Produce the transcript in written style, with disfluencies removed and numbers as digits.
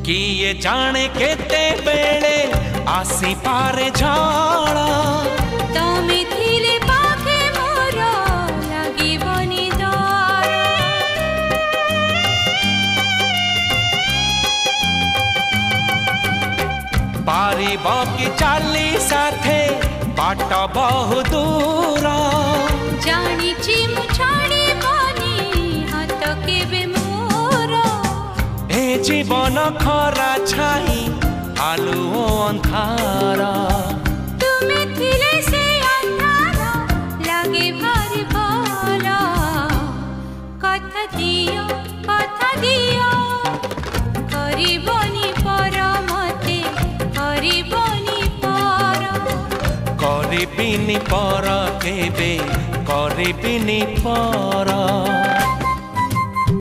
किए जाने केते बेले आसी पारे झाड़ा तमे थिले पाखे मोर लागिबनी डर पारिब कि चाली साथे बाट बहु दूर जानिछि मु छाड़िबनी हाथ केबे मोर ए जीवन खरा छाई आलु अंधार तुमे थिले से अंधार लागे भारी भल कथा दियो करिबनी पर मते करिबनी पर करिबिनी पर केबे करिबिनी पर।